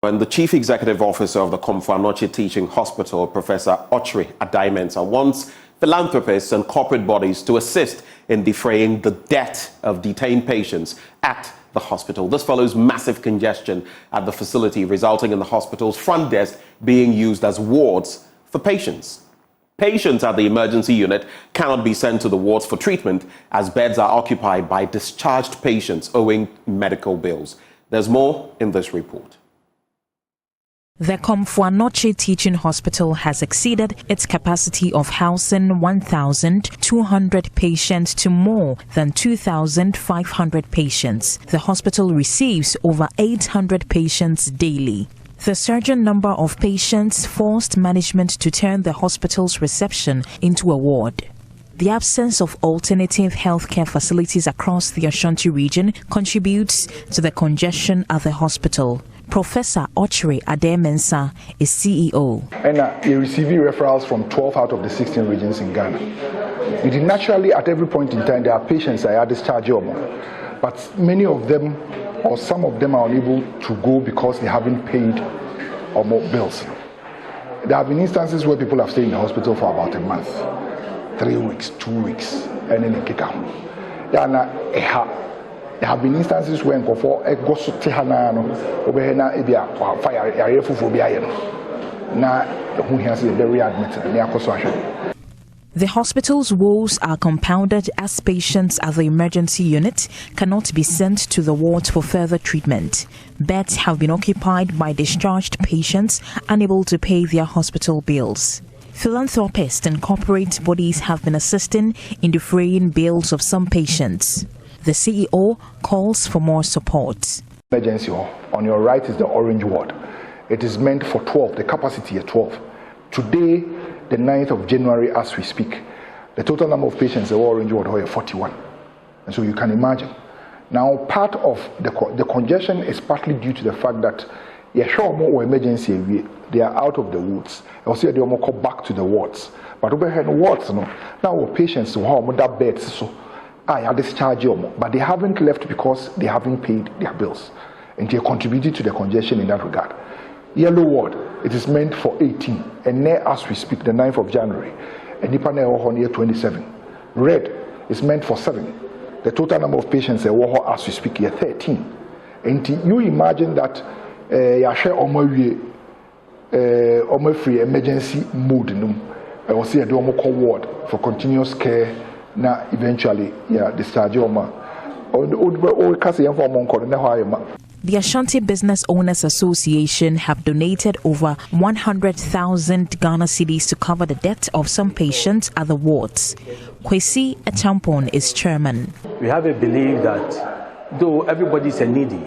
And the Chief Executive Officer of the Congestion Teaching Hospital, Professor Ochre Adaimensa, wants philanthropists and corporate bodies to assist in defraying the debt of detained patients at the hospital. This follows massive congestion at the facility, resulting in the hospital's front desk being used as wards for patients. Patients at the emergency unit cannot be sent to the wards for treatment as beds are occupied by discharged patients owing medical bills. There's more in this report. The Congestion Teaching Hospital has exceeded its capacity of housing 1,200 patients to more than 2,500 patients. The hospital receives over 800 patients daily. The surging number of patients forced management to turn the hospital's reception into a ward. The absence of alternative healthcare facilities across the Ashanti region contributes to the congestion at the hospital. Professor Ochre Adaimensa is CEO. And we receive referrals from 12 out of the 16 regions in Ghana. Naturally, at every point in time, there are patients that are discharged, but many of them or some of them are unable to go because they haven't paid or more bills. There have been instances where people have stayed in the hospital for about a month, 3 weeks, 2 weeks, and then they kick out. There have been instances when for a gosu tihanano obehena ebia fire yarefufu bia na who has a very admit. The hospital's woes are compounded as patients at the emergency unit cannot be sent to the ward for further treatment. Beds have been occupied by discharged patients unable to pay their hospital bills. Philanthropists and corporate bodies have been assisting in defraying bills of some patients. The CEO calls for more support. Emergency on your right is the orange ward. It is meant for 12, the capacity is 12. Today, the 9th of January, as we speak, the total number of patients in the orange ward are 41. And so you can imagine. Now, part of the congestion is partly due to the fact that more emergency, they are out of the wards. Also, they will come back to the wards. But over here in the wards, now patients who have that beds, so I are discharged, but they haven't left because they haven't paid their bills. And they contributed to the congestion in that regard. Yellow ward, it is meant for 18. And now, as we speak, the 9th of January, and Nipane here 27. Red is meant for 7. The total number of patients as we speak here 13. And you imagine that you share almost free emergency mode. I will see a ward for continuous care. Now, eventually, discharge The Ashanti Business Owners Association have donated over 100,000 Ghana cedis to cover the debt of some patients at the wards. Kwesi Echampon is chairman. We have a belief that though everybody is a needy,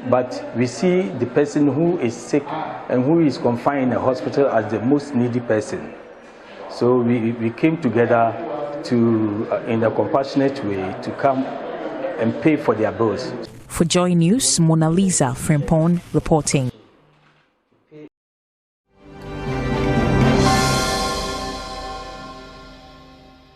but we see the person who is sick and who is confined in a hospital as the most needy person. So we came together to, in a compassionate way, to come and pay for their bills. For Joy News, Mona Lisa Frimpong reporting.